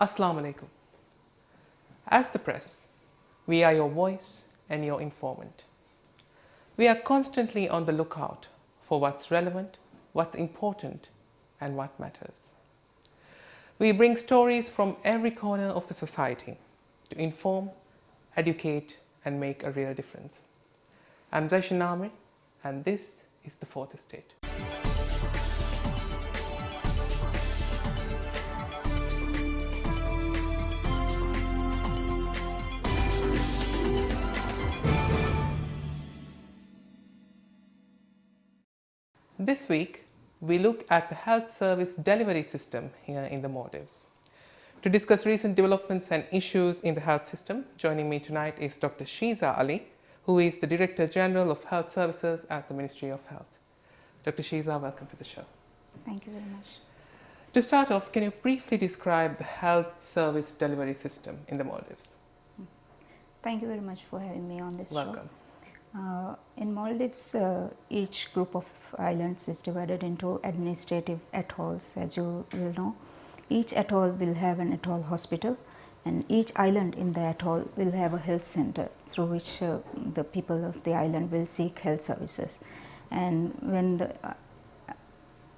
Assalamu alaikum. As the press, we are your voice and your informant. We are constantly on the lookout for what's relevant, what's important, and what matters. We bring stories from every corner of the society to inform, educate, and make a real difference. I'm Zaishan Amir, and this is The Fourth Estate. This week, we look at the health service delivery system here in the Maldives. To discuss recent developments and issues in the health system, joining me tonight is Dr. Shiza Ali, who is the Director General of Health Services at the Ministry of Health. Dr. Shiza, welcome to the show. Thank you very much. To start off, can you briefly describe the health service delivery system in the Maldives? Thank you very much for having me on this Welcome. show. In Maldives, each group of islands is divided into administrative atolls, as you will know. Each atoll will have an atoll hospital, and each island in the atoll will have a health center through which the people of the island will seek health services. And when the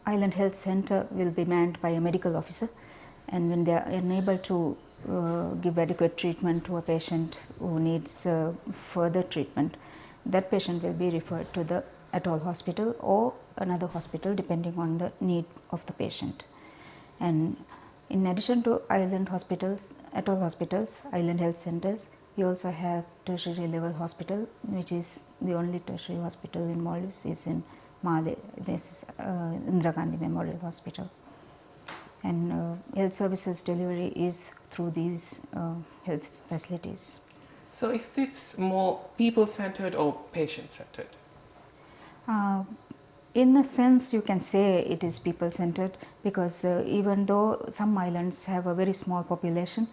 island health center will be manned by a medical officer, and when they are unable to give adequate treatment to a patient who needs further treatment, that patient will be referred to the atoll hospital or another hospital depending on the need of the patient. And in addition to island hospitals, atoll hospitals, island health centers, we also have tertiary level hospital, which is the only tertiary hospital in Maldives is in Male. This is Indira Gandhi Memorial Hospital. And health services delivery is through these health facilities. So is this more people-centered or patient-centered? In a sense, you can say it is people-centered because even though some islands have a very small population,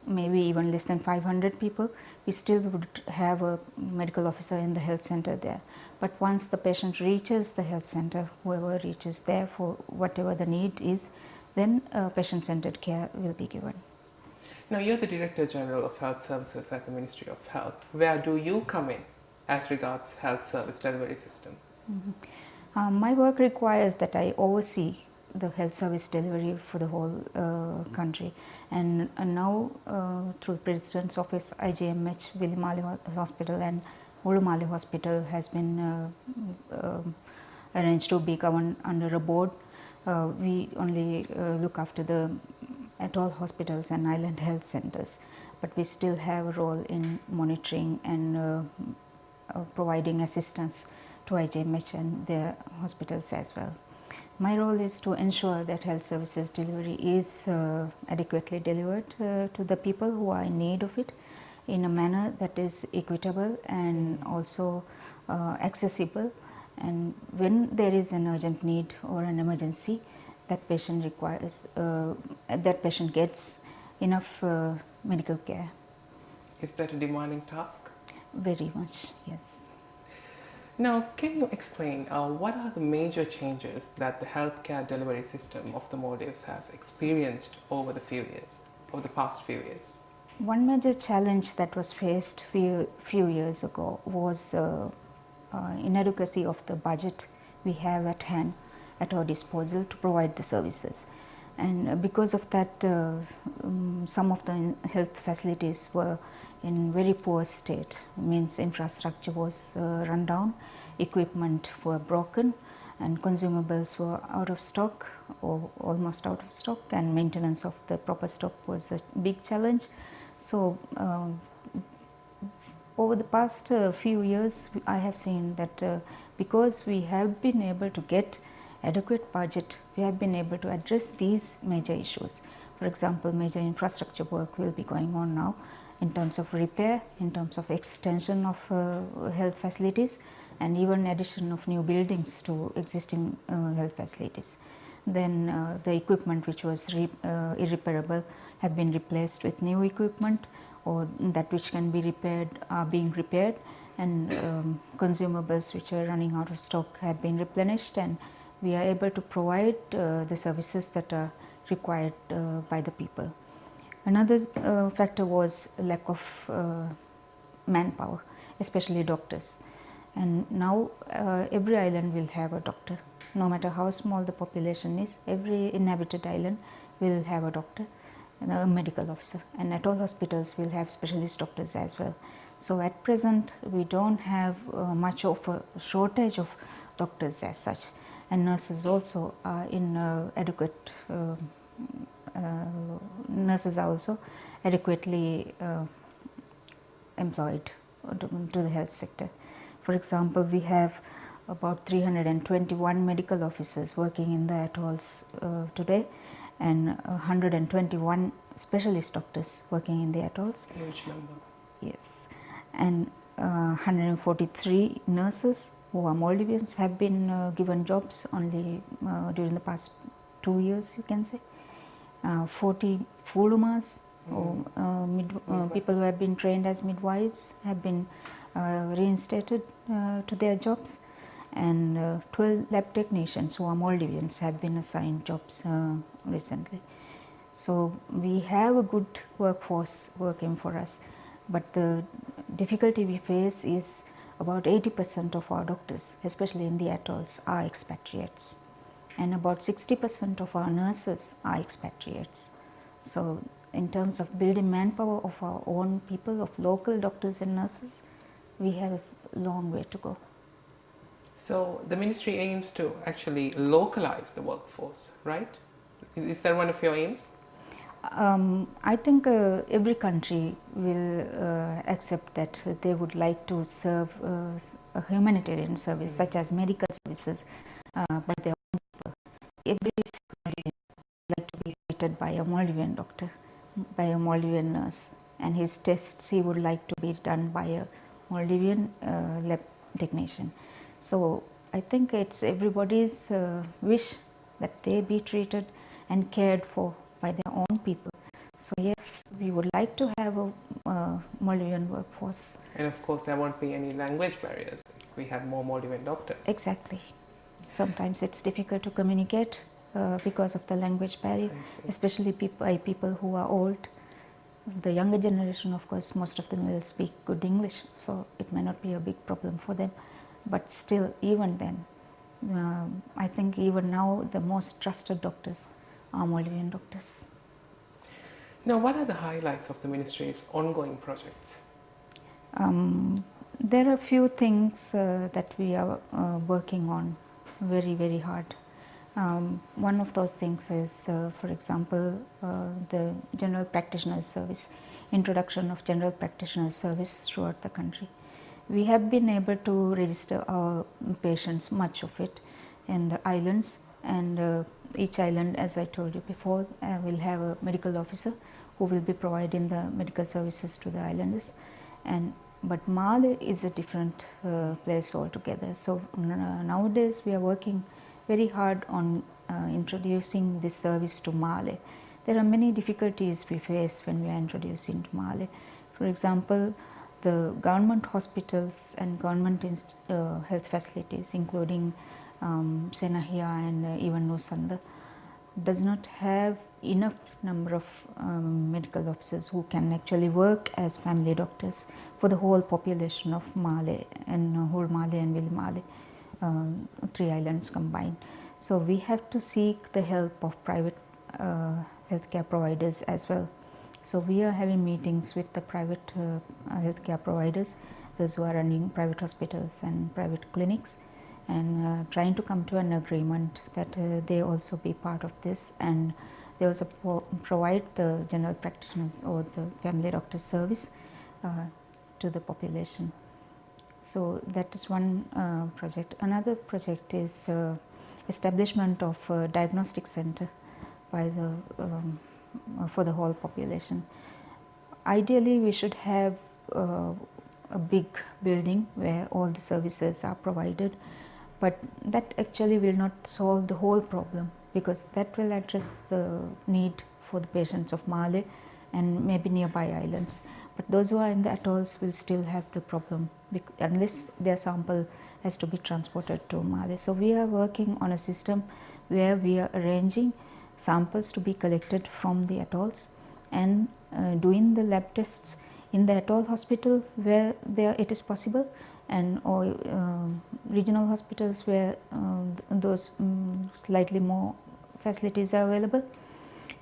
maybe even less than 500 people, we still would have a medical officer in the health center there. But once the patient reaches the health center, whoever reaches there for whatever the need is, then patient-centered care will be given. Now, you're the Director General of Health Services at the Ministry of Health. Where do you come in as regards health service delivery system? My work requires that I oversee the health service delivery for the whole country, and now through President's Office, IJMH, Vilimale Hospital and Ulumale Hospital has been arranged to be governed under a board. We only look after the atoll hospitals and island health centers, but we still have a role in monitoring and providing assistance to IJMH and their hospitals as well. My role is to ensure that health services delivery is adequately delivered to the people who are in need of it in a manner that is equitable and also accessible. And when there is an urgent need or an emergency, that patient requires, that patient gets enough medical care. Is that a demanding task? Very much, yes. Now, can you explain what are the major changes that the healthcare delivery system of the Maldives has experienced over the past few years? One major challenge that was faced few years ago was inadequacy of the budget we have at hand at our disposal to provide the services. And because of that, some of the health facilities were in very poor state. Means infrastructure was run down, equipment were broken, and consumables were out of stock or almost out of stock, and maintenance of the proper stock was a big challenge. So over the past few years, I have seen that because we have been able to get adequate budget, we have been able to address these major issues. For example, major infrastructure work will be going on now in terms of repair, in terms of extension of health facilities, and even addition of new buildings to existing health facilities. Then the equipment which was irreparable have been replaced with new equipment, or that which can be repaired are being repaired, and consumables which are running out of stock have been replenished, and we are able to provide the services that are required by the people. Another factor was lack of manpower, especially doctors. And now every island will have a doctor. No matter how small the population is, every inhabited island will have a doctor and a medical officer, and atoll hospitals will have specialist doctors as well. So at present we don't have much of a shortage of doctors as such, and nurses also are in adequate nurses are also adequately employed to the health sector. For example, we have about 321 medical officers working in the atolls today, and 121 specialist doctors working in the atolls. Huge number. Yes, and 143 nurses who are Maldivians have been given jobs only during the past 2 years, you can say. 40 fulumas, people who have been trained as midwives have been reinstated to their jobs, and 12 lab technicians who are Maldivians have been assigned jobs recently. So we have a good workforce working for us, but the difficulty we face is about 80% of our doctors, especially in the atolls, are expatriates, and about 60% of our nurses are expatriates. So in terms of building manpower of our own people, of local doctors and nurses, we have a long way to go. So the ministry aims to actually localize the workforce, right? Is that one of your aims? I think every country will accept that they would like to serve a humanitarian service such as medical services by their own people. Every country would like to be treated by a Maldivian doctor, by a Maldivian nurse, and his tests he would like to be done by a Maldivian lab technician. So I think it's everybody's wish that they be treated and cared for by their own people. So yes, we would like to have a Maldivian workforce. And of course there won't be any language barriers if we have more Maldivian doctors. Exactly. Sometimes it's difficult to communicate because of the language barrier, especially by people who are old. The younger generation, of course, most of them will speak good English, so it may not be a big problem for them. But still, even then, I think even now the most trusted doctors are Maldivian doctors. Now, what are the highlights of the ministry's ongoing projects? There are a few things that we are working on very hard. One of those things is, for example, the general practitioner service, introduction of general practitioner service throughout the country. We have been able to register our patients, much of it, in the islands, and each island, as I told you before, will have a medical officer who will be providing the medical services to the islanders. But Male is a different place altogether. So nowadays we are working very hard on introducing this service to Male. There are many difficulties we face when we are introducing to Male. For example, the government hospitals and government health facilities, including Senahia and even Nusanda, does not have enough number of medical officers who can actually work as family doctors for the whole population of Male and whole Male and Will Male, 3 islands combined. So we have to seek the help of private healthcare providers as well. So we are having meetings with the private healthcare providers, those who are running private hospitals and private clinics, and trying to come to an agreement that they also be part of this, and they also provide the general practitioners or the family doctor service to the population. So that is one project. Another project is establishment of a diagnostic center by the for the whole population. Ideally, we should have a big building where all the services are provided, but that actually will not solve the whole problem, because that will address the need for the patients of Male and maybe nearby islands. But those who are in the atolls will still have the problem unless their sample has to be transported to Male. So we are working on a system where we are arranging samples to be collected from the atolls and doing the lab tests in the atoll hospital where it is possible, and or regional hospitals where those slightly more facilities are available.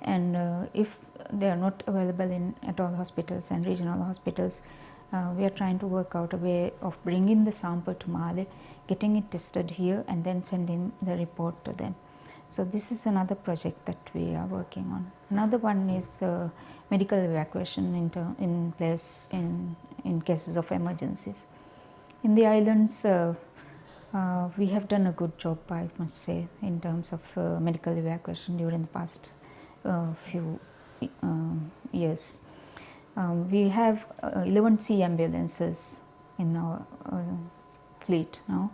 And if they are not available in atoll hospitals and regional hospitals, we are trying to work out a way of bringing the sample to Male, getting it tested here, and then sending the report to them. So this is another project that we are working on. Another one is medical evacuation in place in cases of emergencies. In the islands, we have done a good job, I must say, in terms of medical evacuation during the past few years. We have 11 sea ambulances in our fleet now.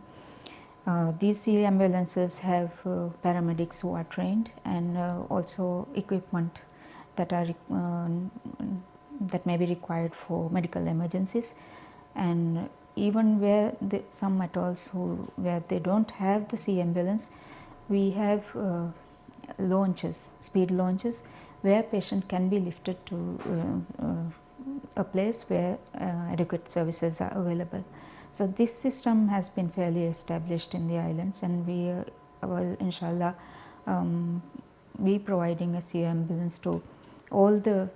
These sea ambulances have paramedics who are trained, and also equipment that are that may be required for medical emergencies. And even where some atolls where they don't have the sea ambulance, we have launches, speed launches, where patient can be lifted to a place where adequate services are available. So this system has been fairly established in the islands, and we will inshallah be providing a sea ambulance to all the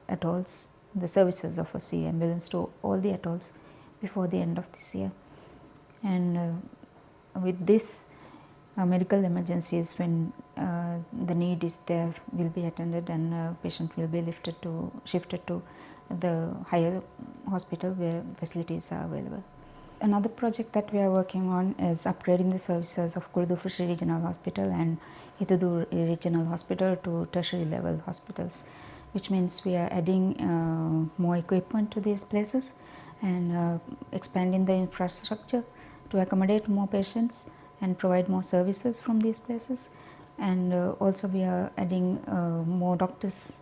atolls, the services of a sea ambulance to all the atolls before the end of this year. And with this, medical emergencies, when the need is there, will be attended, and patient will be shifted to the higher hospital where facilities are available. Another project that we are working on is upgrading the services of Kurudufushi Regional Hospital and Hitudu Regional Hospital to tertiary level hospitals, which means we are adding more equipment to these places and expanding the infrastructure to accommodate more patients and provide more services from these places. And also we are adding more doctors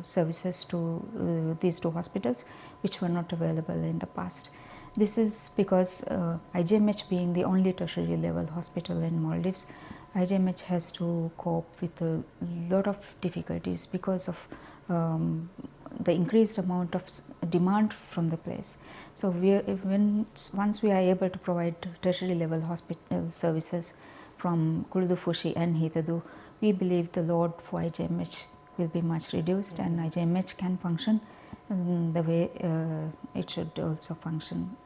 services to these two hospitals, which were not available in the past. This is because IJMH being the only tertiary level hospital in Maldives, IJMH has to cope with a lot of difficulties because of the increased amount of demand from the place. So once we are able to provide tertiary level hospital services from Kurudufushi and Hitudu, we believe the load for IJMH will be much reduced, and IJMH can function the way it should also function.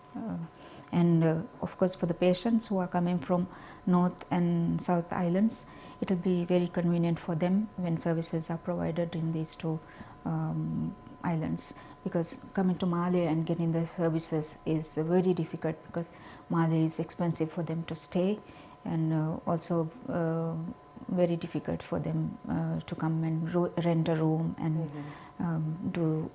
And of course, for the patients who are coming from North and South Islands, it will be very convenient for them when services are provided in these two islands, because coming to Male and getting the services is very difficult, because Male is expensive for them to stay, and also very difficult for them to come and rent a room and do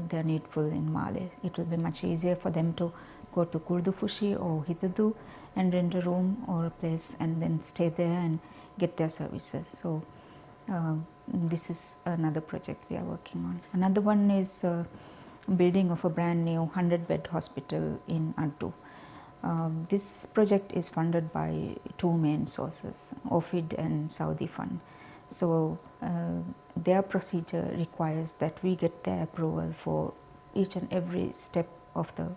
their needful in Male. It will be much easier for them to go to Kurudufushi or Hitudu and rent a room or a place and then stay there and get their services. So this is another project we are working on. Another one is building of a brand new 100-bed hospital in Addu. This project is funded by two main sources, OFID and Saudi Fund. So their procedure requires that we get their approval for each and every step of the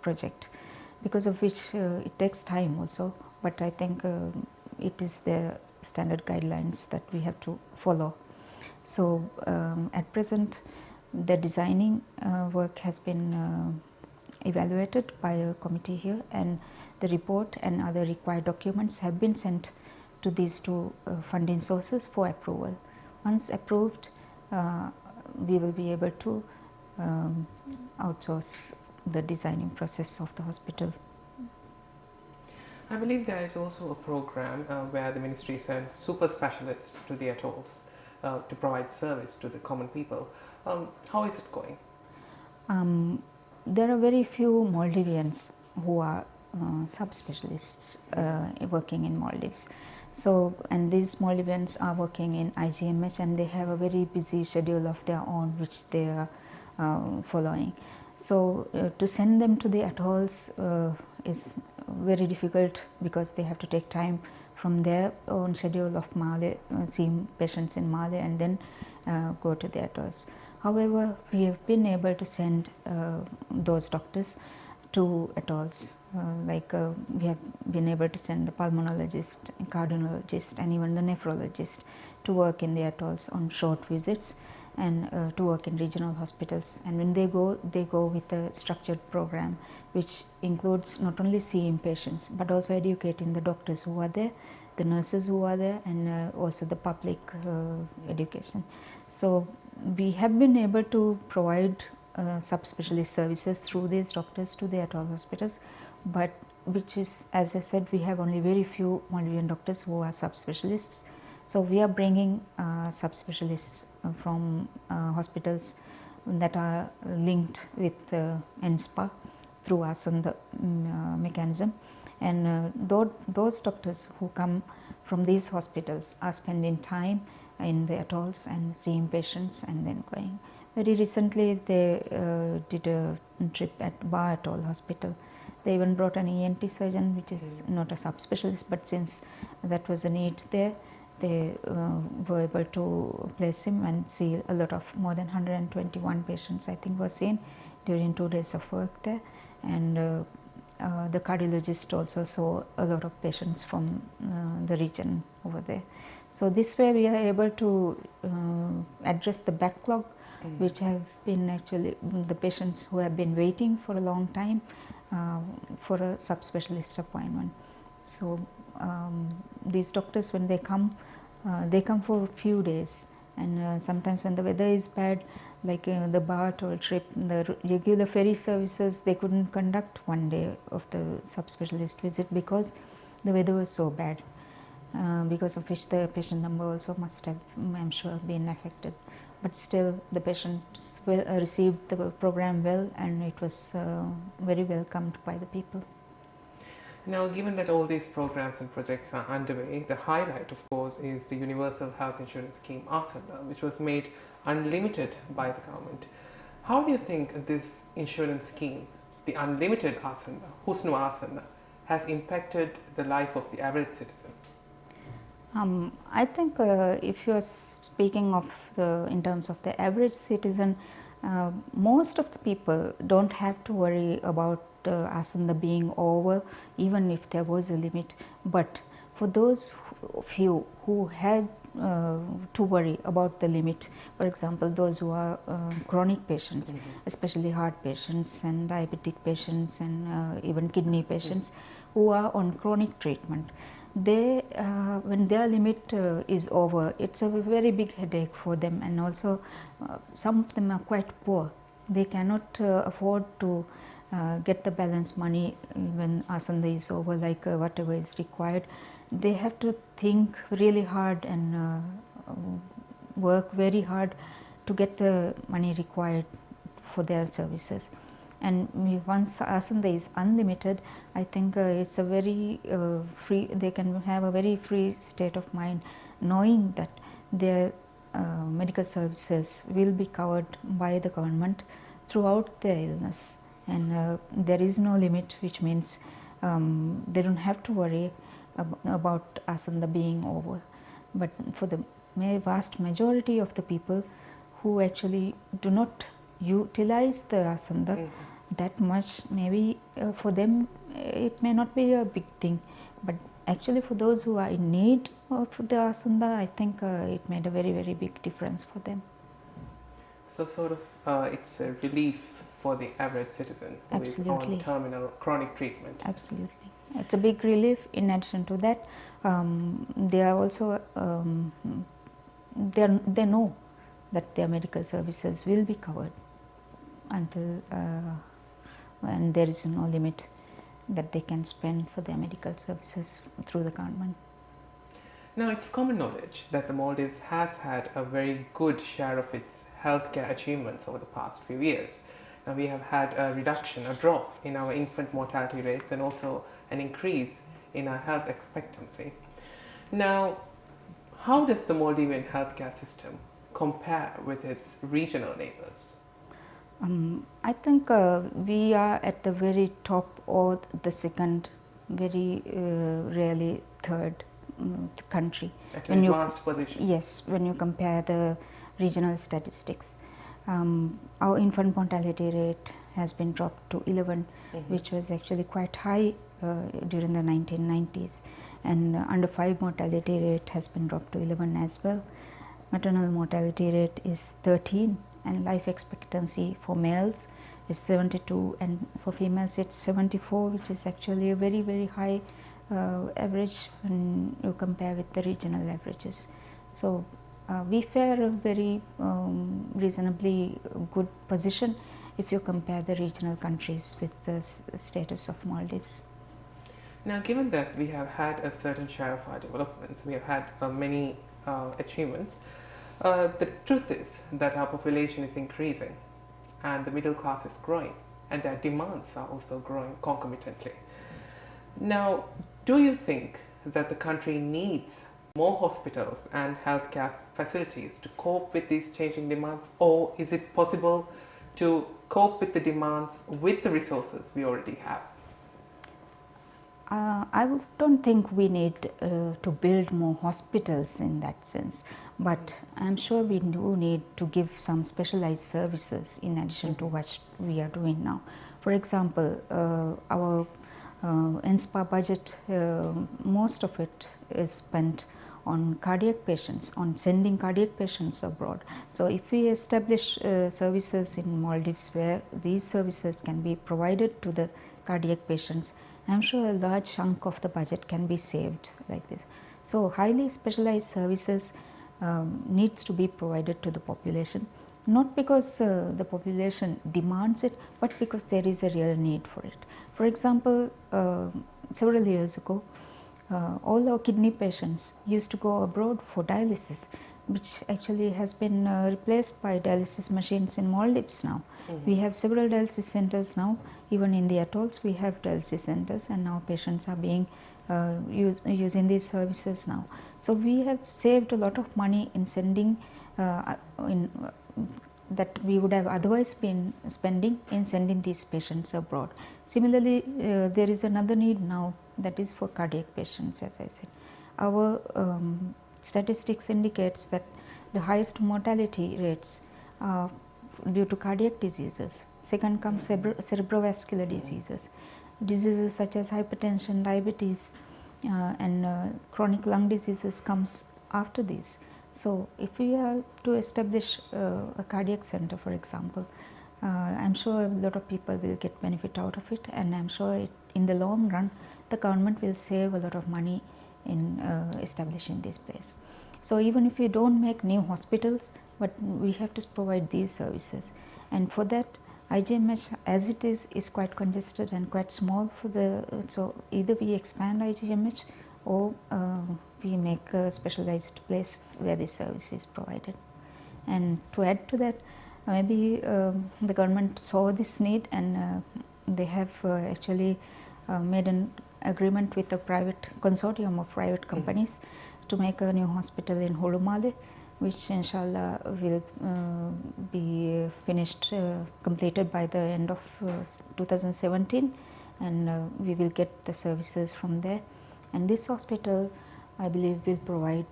project, because of which it takes time also, but I think it is their standard guidelines that we have to follow. So at present, the designing work has been evaluated by a committee here, and the report and other required documents have been sent to these two funding sources for approval. Once approved, we will be able to outsource the designing process of the hospital. I believe there is also a program where the ministry sends super specialists to the atolls to provide service to the common people. How is it going? There are very few Maldivians who are subspecialists working in Maldives. So, and these Maldivians are working in IJMH, and they have a very busy schedule of their own which they are following. So to send them to the atolls is very difficult, because they have to take time from there on schedule of Malé, seeing patients in Malé, and then go to the atolls. However, we have been able to send those doctors to atolls. We have been able to send the pulmonologist, cardiologist, and even the nephrologist to work in the atolls on short visits and to work in regional hospitals. And when they go with a structured program which includes not only seeing patients but also educating the doctors who are there, the nurses who are there, and also the public education. So we have been able to provide subspecialist services through these doctors to the atoll hospitals, but which is, as I said, we have only very few Maldivian doctors who are subspecialists. So we are bringing subspecialists from hospitals that are linked with NSPA through ASANDA mechanism, and those doctors who come from these hospitals are spending time in the atolls and seeing patients and then going. Very recently they did a trip at Ba Atoll Hospital. They even brought an ENT surgeon, which is not a subspecialist, but since that was a need there, they were able to place him and see a lot of more than 121 patients I think were seen during 2 days of work there, and the cardiologist also saw a lot of patients from the region over there. So this way we are able to address the backlog which have been actually the patients who have been waiting for a long time for a subspecialist appointment. So these doctors, when they come for a few days, and sometimes when the weather is bad, like the Ba Atoll trip, the regular ferry services, they couldn't conduct one day of the subspecialist visit because the weather was so bad, because of which the patient number also must have, I'm sure, been affected. But still the patients received the program well, and it was very welcomed by the people. Now, given that all these programs and projects are underway, the highlight, of course, is the Universal Health Insurance Scheme, ASANDA, which was made unlimited by the government. How do you think this insurance scheme, the unlimited ASANDA, Husnu ASANDA, has impacted the life of the average citizen? I think if you are speaking of in terms of the average citizen, most of the people don't have to worry about ASANDA being over, even if there was a limit. But for those few who had to worry about the limit, for example, those who are chronic patients, especially heart patients and diabetic patients and even kidney patients who are on chronic treatment, they when their limit is over, it's a very big headache for them, and also some of them are quite poor. They cannot afford to get the balance money when ASANDA is over, like whatever is required. They have to think really hard and work very hard to get the money required for their services. And once ASANDA is unlimited, I think it's a very free, they can have a very free state of mind, knowing that their medical services will be covered by the government throughout their illness, and there is no limit, which means they don't have to worry about ASANDA being over. But for the vast majority of the people who actually do not utilize the ASANDA that much, maybe for them it may not be a big thing, but actually for those who are in need of the ASANDA, I think it made a very, very big difference for them. So sort of it's a relief for the average citizen who Absolutely. is on terminal chronic treatment. Absolutely. It's a big relief. In addition to that, they are also, they know that their medical services will be covered until and there is no limit that they can spend for their medical services through the government. Now, it's common knowledge that the Maldives has had a very good share of its healthcare achievements over the past few years. Now, we have had a reduction, a drop in our infant mortality rates, and also an increase in our health expectancy. Now, how does the Maldivian healthcare system compare with its regional neighbors? I think we are at the very top or the second, very rarely third country. At an advanced position. Yes, when you compare the regional statistics. Our infant mortality rate has been dropped to 11, which was actually quite high during the 1990s, and under 5 mortality rate has been dropped to 11 as well. Maternal mortality rate is 13, and life expectancy for males is 72, and for females it's 74, which is actually a very, very high average when you compare with the regional averages. So we fare a very reasonably good position if you compare the regional countries with the status of Maldives. Now, given that we have had a certain share of our developments, we have had many achievements, the truth is that our population is increasing and the middle class is growing, and their demands are also growing concomitantly. Now, do you think that the country needs more hospitals and healthcare facilities to cope with these changing demands, or is it possible to cope with the demands with the resources we already have? I don't think we need to build more hospitals in that sense, but I'm sure we do need to give some specialized services in addition to what we are doing now. For example, our NSPA budget, most of it is spent on cardiac patients, on sending cardiac patients abroad. So if we establish services in Maldives where these services can be provided to the cardiac patients, I am sure a large chunk of the budget can be saved like this. So highly specialized services needs to be provided to the population, not because the population demands it, but because there is a real need for it. For example, several years ago, all our kidney patients used to go abroad for dialysis, which actually has been replaced by dialysis machines in Maldives now. We have several dialysis centers now. Even in the atolls we have dialysis centers, and now patients are being using these services now. So we have saved a lot of money in sending that we would have otherwise been spending in sending these patients abroad. Similarly, there is another need now, that is for cardiac patients. As I said, our statistics indicates that the highest mortality rates are due to cardiac diseases. Second comes cerebrovascular diseases such as hypertension, diabetes, and chronic lung diseases comes after these. So if we are to establish a cardiac center, for example, I'm sure a lot of people will get benefit out of it, and I'm sure in the long run the government will save a lot of money in establishing this place. So even if we don't make new hospitals, but we have to provide these services, and for that IGMH as it is quite congested and quite small for the, so either we expand IGMH or we make a specialized place where this service is provided. And to add to that, maybe the government saw this need, and they have actually made an agreement with a private consortium of private companies to make a new hospital in Holumale, which inshallah will be finished, completed by the end of 2017, and we will get the services from there. And this hospital, I believe, will provide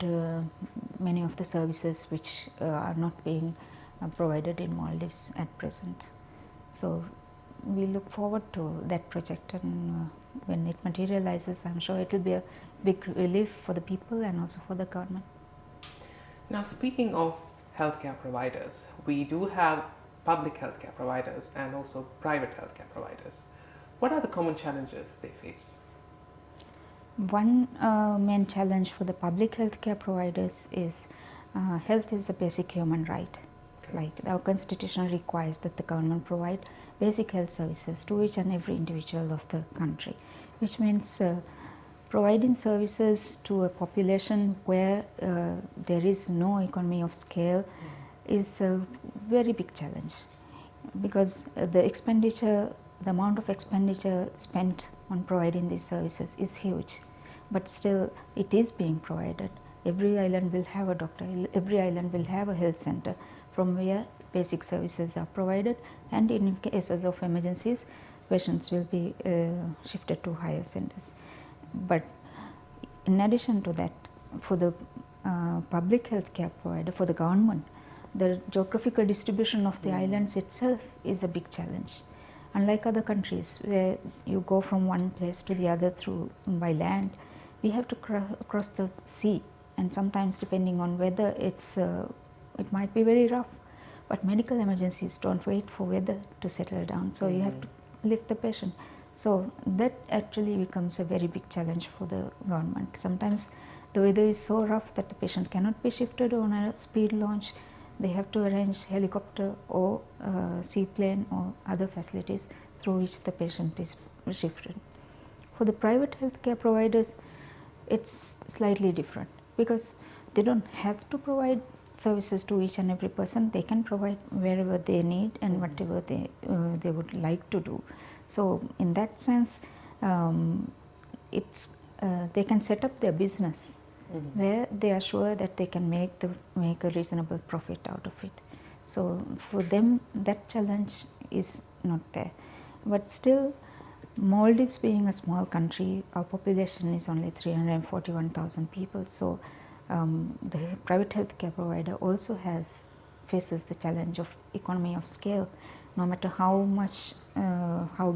many of the services which are not being provided in Maldives at present. So we look forward to that project, and when it materializes, I'm sure it will be a big relief for the people and also for the government. Now, speaking of healthcare providers, we do have public healthcare providers and also private healthcare providers. What are the common challenges they face? One main challenge for the public healthcare providers is health is a basic human right. Okay. Like our constitution requires that the government provide basic health services to each and every individual of the country, which means providing services to a population where there is no economy of scale is a very big challenge, because the amount of expenditure spent on providing these services is huge, but still it is being provided. Every island will have a doctor, every island will have a health center from where basic services are provided, and in cases of emergencies patients will be shifted to higher centers. But in addition to that, for the public health care provider, for the government, the geographical distribution of the islands itself is a big challenge. Unlike other countries where you go from one place to the other through by land, we have to cross the sea, and sometimes depending on weather, it might be very rough. But medical emergencies don't wait for weather to settle down, so you have to lift the patient. So that actually becomes a very big challenge for the government. Sometimes the weather is so rough that the patient cannot be shifted on a speed launch. They have to arrange helicopter or seaplane or other facilities through which the patient is shifted. For the private healthcare providers, it's slightly different because they don't have to provide services to each and every person. They can provide wherever they need and whatever they would like to do. So in that sense, they can set up their business where they are sure that they can make a reasonable profit out of it. So for them, that challenge is not there. But still, Maldives being a small country, our population is only 341,000 people. So the private healthcare provider also faces the challenge of economy of scale. No matter how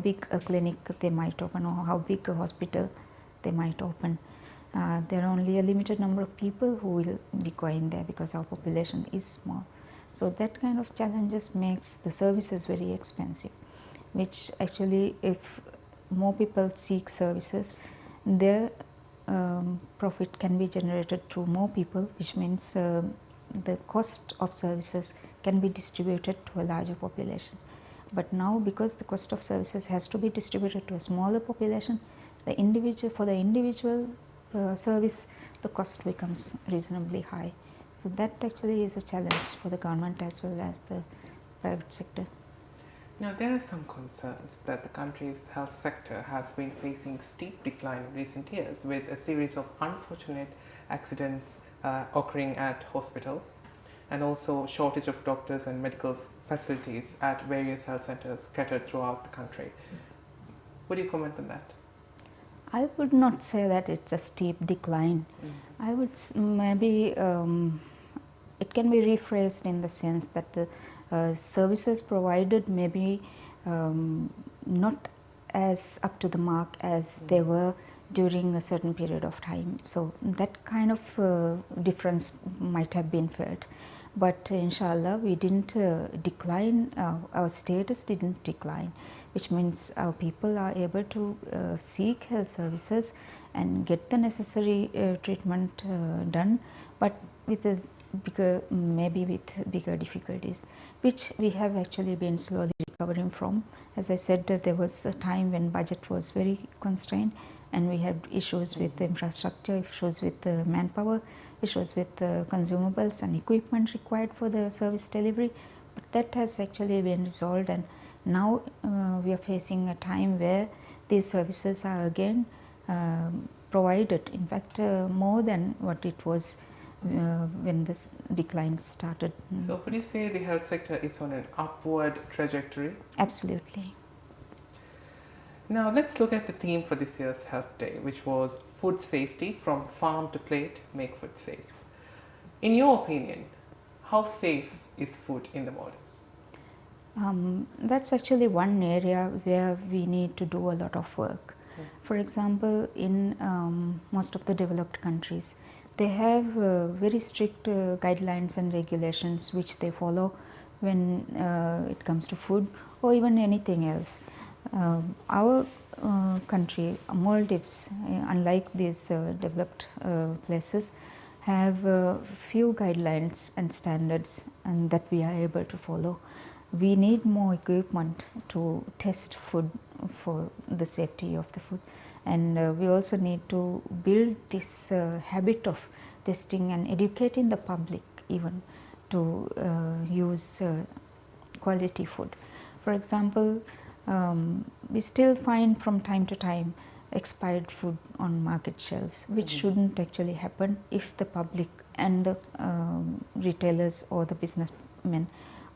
big a clinic they might open or how big a hospital they might open, there are only a limited number of people who will be going there because our population is small. So that kind of challenges makes the services very expensive, which actually, if more people seek services, their profit can be generated through more people, which means the cost of services can be distributed to a larger population. But now, because the cost of services has to be distributed to a smaller population, for the individual service, the cost becomes reasonably high. So that actually is a challenge for the government as well as the private sector. Now, there are some concerns that the country's health sector has been facing steep decline in recent years, with a series of unfortunate accidents occurring at hospitals, and also shortage of doctors and medical facilities at various health centers scattered throughout the country. Would you comment on that? I would not say that it's a steep decline. I would maybe it can be rephrased in the sense that the services provided may be not as up to the mark as they were during a certain period of time. So that kind of difference might have been felt. But inshallah, we didn't decline, our status didn't decline, which means our people are able to seek health services and get the necessary treatment done, but with a maybe with bigger difficulties, which we have actually been slowly recovering from. As I said, there was a time when budget was very constrained and we had issues with the infrastructure, issues with the manpower, issues with the consumables and equipment required for the service delivery, but that has actually been resolved, and now we are facing a time where these services are again provided, in fact more than what it was when this decline started. So would you say the health sector is on an upward trajectory? Absolutely. Now let's look at the theme for this year's Health Day, which was food safety, from farm to plate, make food safe. In your opinion, how safe is food in the Maldives? That's actually one area where we need to do a lot of work. For example, in most of the developed countries, they have very strict guidelines and regulations which they follow when it comes to food or even anything else. Our country, Maldives, unlike these developed places, have few guidelines and standards and that we are able to follow. We need more equipment to test food for the safety of the food, and we also need to build this habit of testing and educating the public even to use quality food. For example, we still find from time to time expired food on market shelves, which shouldn't actually happen if the public and the retailers or the businessmen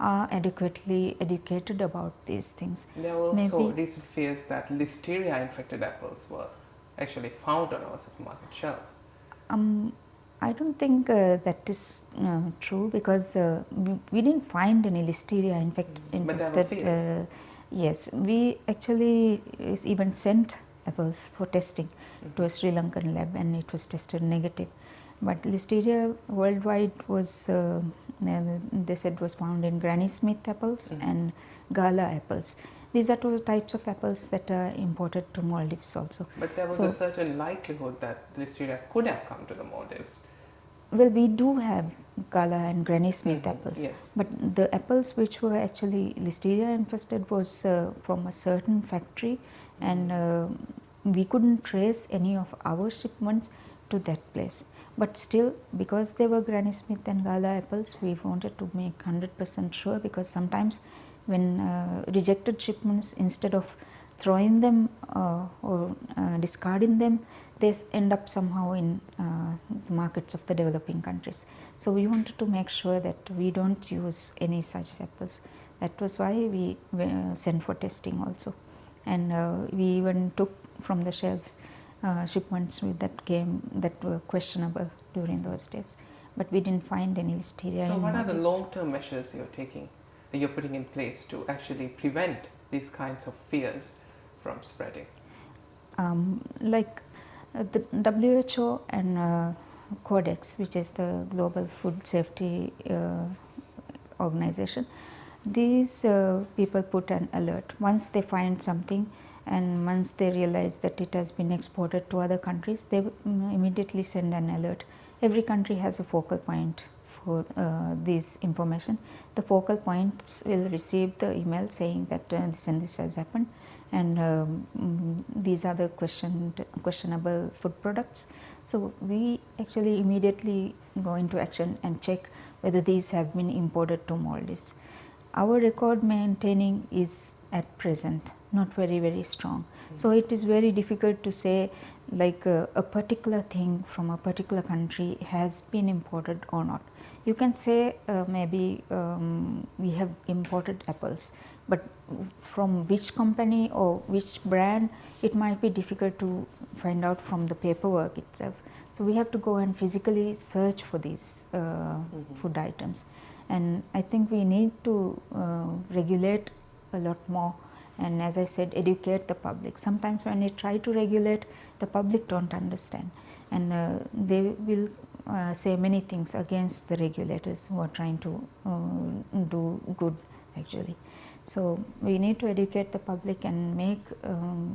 are adequately educated about these things. There were also recent fears that listeria infected apples were actually found on our supermarket shelves. I don't think that is true, because we didn't find any listeria But there were infested. fears. Yes, we actually even sent apples for testing to a Sri Lankan lab, and it was tested negative. But listeria worldwide was, they said, was found in Granny Smith apples and Gala apples. These are two types of apples that are imported to Maldives also. But there was So- a certain likelihood that Listeria could have come to the Maldives. Well, we do have Gala and Granny Smith apples, Yes. but the apples which were actually listeria infested was from a certain factory, and we couldn't trace any of our shipments to that place. But still, because they were Granny Smith and Gala apples, we wanted to make 100% sure, because sometimes when rejected shipments, instead of throwing them or discarding them, they end up somehow in the markets of the developing countries. So we wanted to make sure that we don't use any such apples. That was why we sent for testing also, and we even took from the shelves shipments that were questionable during those days, but we didn't find any listeria. So in what are the Maldives. long-term measures you're putting in place to actually prevent these kinds of fears from spreading? Like the WHO and Codex, which is the Global Food Safety organization, these people put an alert once they find something, and once they realize that it has been exported to other countries, they immediately send an alert. Every country has a focal point for this information. The focal points will receive the email saying that this and this has happened, and these are the questionable food products. So we actually immediately go into action and check whether these have been imported to Maldives. Our record maintaining is at present not very strong. So it is very difficult to say like a particular thing from a particular country has been imported or not. You can say maybe we have imported apples, but from which company or which brand, it might be difficult to find out from the paperwork itself. So we have to go and physically search for these food items, and I think we need to regulate a lot more, and as I said, educate the public. Sometimes when you try to regulate, the public don't understand, and they will say many things against the regulators who are trying to do good actually. So we need to educate the public and make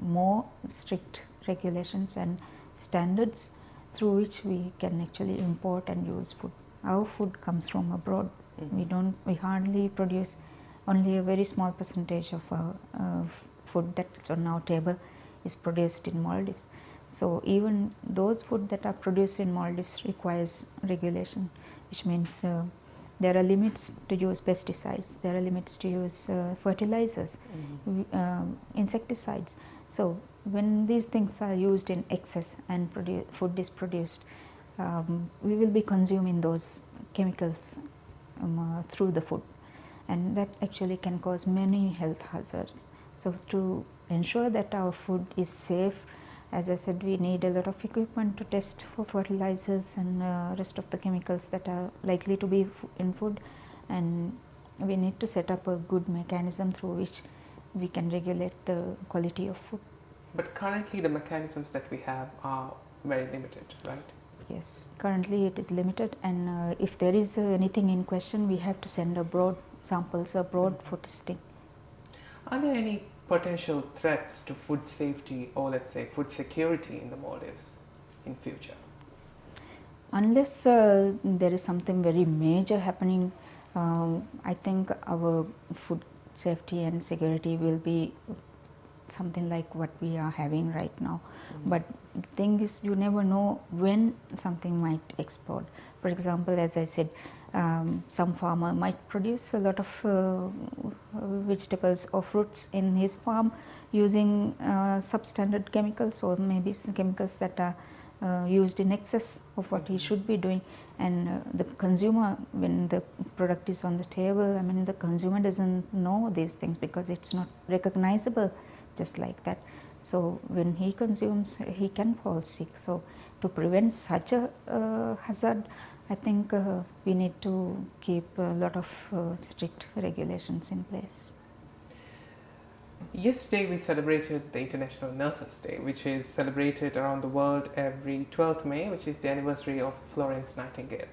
more strict regulations and standards through which we can actually import and use food. Our food comes from abroad. We hardly produce, only a very small percentage of our food that's on our table is produced in Maldives. So even those food that are produced in Maldives requires regulation, which means there are limits to use pesticides, there are limits to use fertilizers, insecticides. So when these things are used in excess and food is produced, we will be consuming those chemicals through the food, and that actually can cause many health hazards. So to ensure that our food is safe, as I said, we need a lot of equipment to test for fertilizers and rest of the chemicals that are likely to be in food, and we need to set up a good mechanism through which we can regulate the quality of food. But currently the mechanisms that we have are very limited, right? Yes, currently it is limited, and if there is anything in question, we have to send samples abroad for testing. Are there any potential threats to food safety or let's say food security in the Maldives in future? Unless there is something very major happening, I think our food safety and security will be something like what we are having right now. But the thing is, you never know when something might explode. For example, as I said, some farmer might produce a lot of vegetables or fruits in his farm using substandard chemicals, or maybe some chemicals that are used in excess of what he should be doing, and the consumer, when the product is on the table, I mean, the consumer doesn't know these things because it's not recognizable just like that. So when he consumes, he can fall sick. So to prevent such a hazard, I think we need to keep a lot of strict regulations in place. Yesterday we celebrated the International Nurses Day, which is celebrated around the world every 12th May, which is the anniversary of Florence Nightingale.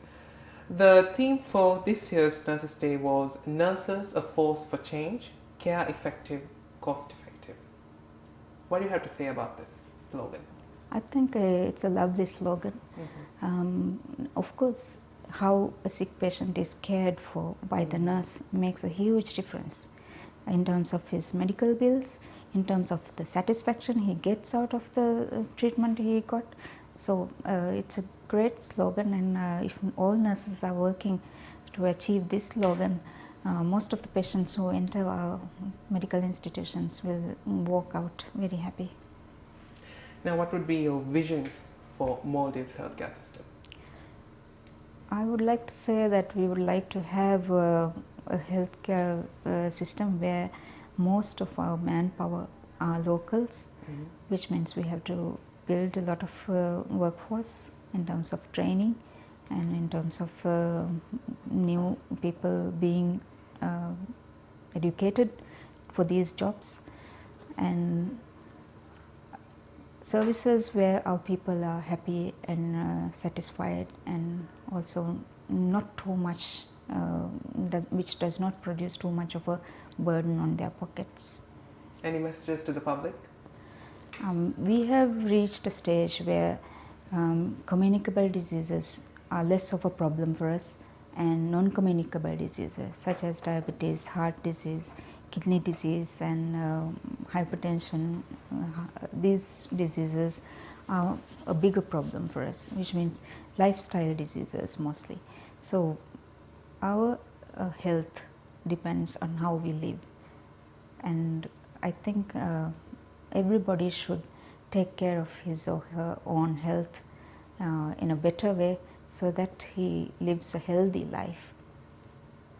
The theme for this year's Nurses Day was Nurses, a Force for Change, Care Effective, Cost Effective. What do you have to say about this slogan? I think it's a lovely slogan. Of course, how a sick patient is cared for by the nurse makes a huge difference in terms of his medical bills, in terms of the satisfaction he gets out of the treatment he got. So it's a great slogan, and if all nurses are working to achieve this slogan, most of the patients who enter our medical institutions will walk out very happy. Now, what would be your vision for Maldives healthcare system? I would like to say that we would like to have a healthcare system where most of our manpower are locals, which means we have to build a lot of workforce in terms of training and in terms of new people being educated for these jobs, and services where our people are happy and satisfied, and also not too much, which does not produce too much of a burden on their pockets. Any messages to the public? We have reached a stage where communicable diseases are less of a problem for us, and non-communicable diseases such as diabetes, heart disease, kidney disease and hypertension, these diseases are a bigger problem for us, which means lifestyle diseases mostly. So our health depends on how we live, and I think everybody should take care of his or her own health in a better way, so that he lives a healthy life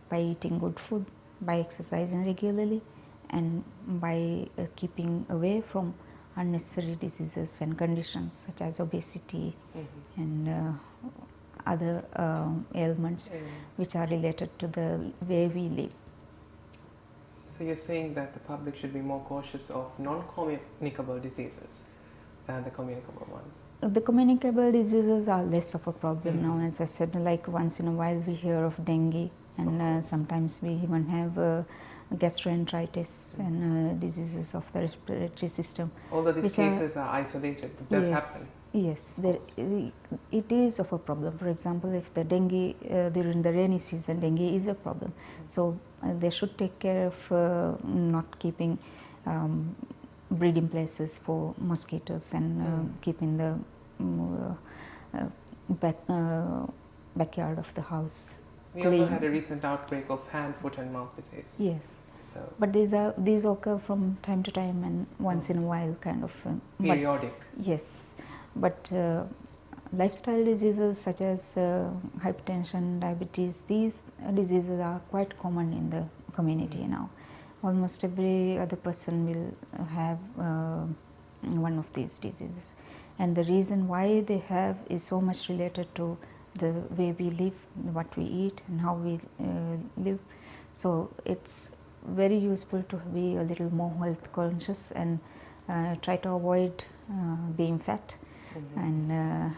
by eating good food, by exercising regularly, and by keeping away from unnecessary diseases and conditions such as obesity and other ailments which are related to the way we live. So you're saying that the public should be more cautious of non-communicable diseases than the communicable ones? The communicable diseases are less of a problem now. As I said, like once in a while we hear of dengue, and sometimes we even have gastroenteritis and diseases of the respiratory system. Although these cases are isolated, it does happen. Yes, it is of a problem. For example, if the dengue during the rainy season, dengue is a problem. So they should take care of not keeping breeding places for mosquitoes and keeping the backyard of the house We clean. also had a recent outbreak of hand, foot and mouth disease. Yes. So But these occur from time to time and once in a while, kind of. periodic. Yes, but lifestyle diseases such as hypertension, diabetes, these diseases are quite common in the community now. Almost every other person will have one of these diseases, and the reason why they have is so much related to the way we live, what we eat and how we live. So it's very useful to be a little more health conscious and try to avoid being fat and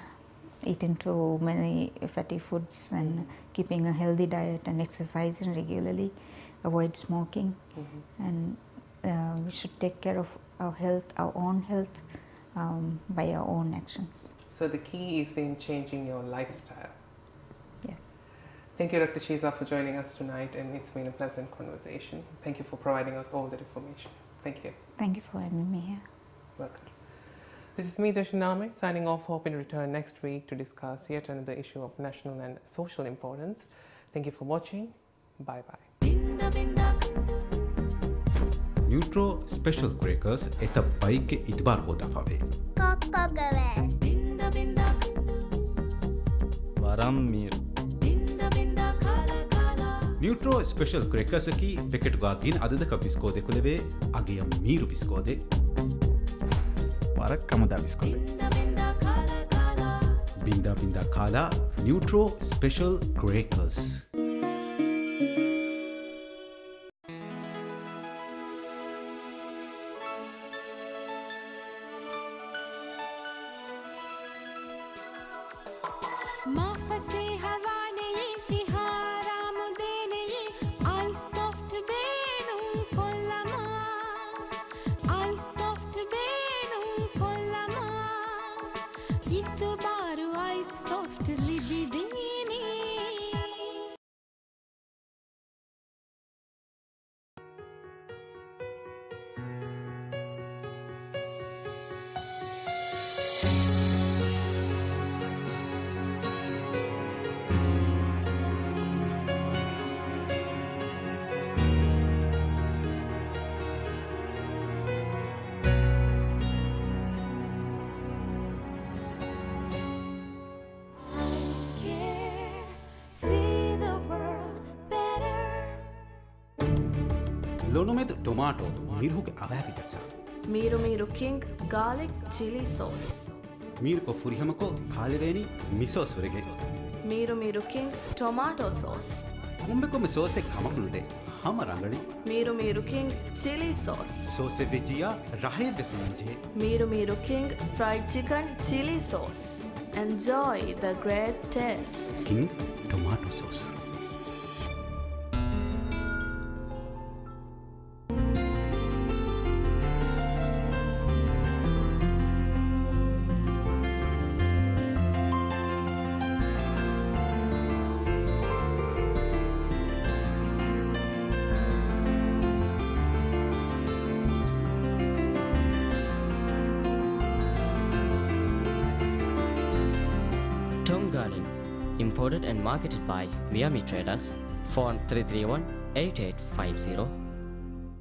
eating too many fatty foods and keeping a healthy diet and exercising regularly, avoid smoking, and we should take care of our health, our own health, by our own actions. So the key is in changing your lifestyle. Yes. Thank you, Dr. Shiza, for joining us tonight, and it's been a pleasant conversation. Thank you for providing us all that information. Thank you. Thank you for having me here. Welcome. This is me, Jashin Ahmed, signing off, hoping to return next week to discuss yet another issue of national and social importance. Thank you for watching. Bye-bye. Nutro special crackers ಎತ್ತ ಬೈಕ್ಗೆ ಇದ್ಬಾರ್ ಹೋದಫವೆ ವರಂ ಮೀರು Nutro special crackers ಕಿ packet ಗಾಗಿನ್ ಅದದ ಬಿಸ್ಕೋದೆ ಕುಲವೆ ಅಗೆಯ ಮೀರು ಬಿಸ್ಕೋದೆ ವರಕ್ ಕಮದ ಬಿಸ್ಕೊಲೆ Binda Binda Kala Neutro Special Crackers. Lonomed tomato mirhuge avaki jassa. Miru Miru King garlic chili sauce. Mirko furihamako kaleveni miso surege. Miru Miru King tomato sauce. Kumbe komme sauce ek hamakulude. Hama rangani. Miru Miru King chili sauce. Sauce veggia rahe besunje. Miru Miru King fried chicken chili sauce. Enjoy the great taste. King tomato sauce. Tong Garden, imported and marketed by Miami Traders. Phone 331-8850.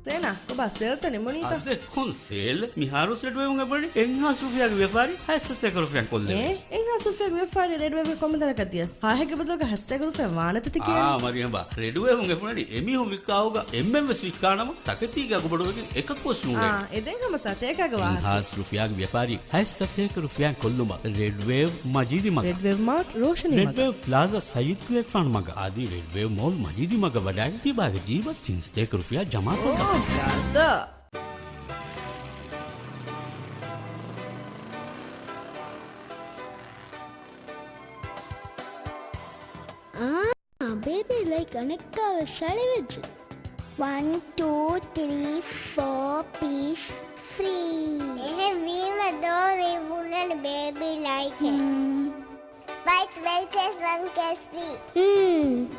Sena, oba seltane monita. Ade kon sel miharu redway unga bari enha sufiyage wefari hassate rufiyan kolle. Enha sufiyage wefari redway komendana kadiyas. Hahege badoga hassate rufiyan wanate tikiya. Mariamba redway unga punani emi hum vikauga MMS vikanama taketiga gobodoge ekak posnule. Eden hama satekaga wa. Enha sufiyage wefari hassate rufiyan kolluma redway majidi maga. Redway mart roshani maga. Redway plaza sayid kuek fan maga adi redway mall majidi maga badai tibaga jeevat tinste rufiya jama korna. Gada. Baby like Anika was salivage. 1, 2, 3, 4 piece free. We were though we wouldn't baby like it. But 12 case 1 case free.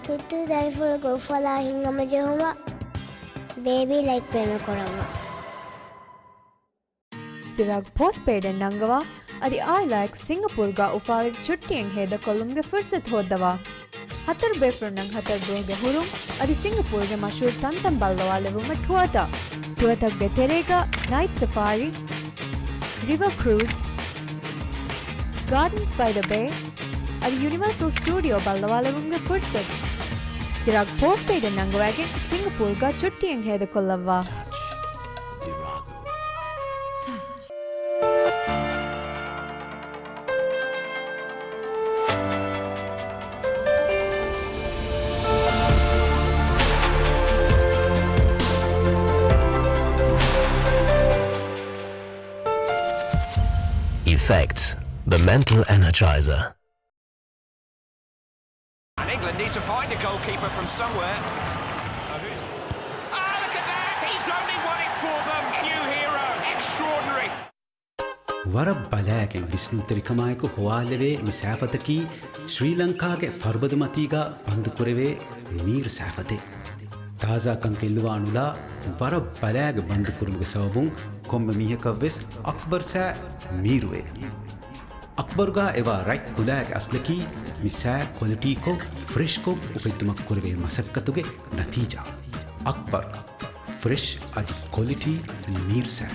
Tutu therefore go for the hingamajoma. Baby like Penakorama. Tirag postpaid and Nangava, Adi I like Singapore ga ufar chutti and head the column ge furset hodava. Hatar befrunang hatar doge hurum, Adi Singapore ge mashur tantam balwa levuma tuata. Tuata geterega, night safari, river cruise, gardens by the bay, Adi Universal Studio balwa levuma furset. Tirag postpaid and Nangavagan, Singapore ga chutti and head the kolava. Effects, the mental energizer. And England need to find a goalkeeper from somewhere. Look at that! He's only won it for them! New hero! Extraordinary! Vara balaagen Visnutarikamayaku hoaleve misaafataki Sri Lankaage Farbadumatiga bandukureve Meer Saafate. Taza kankelluwa anula vara balaag bandukuruge sababun komme mihakaves Akbar sa Meerwe. Akbarga eva right kulaag aslaki misa quality ko fresh ko upettumak kurve masakkatuge natija. Akbar fresh adi quality Meer sa.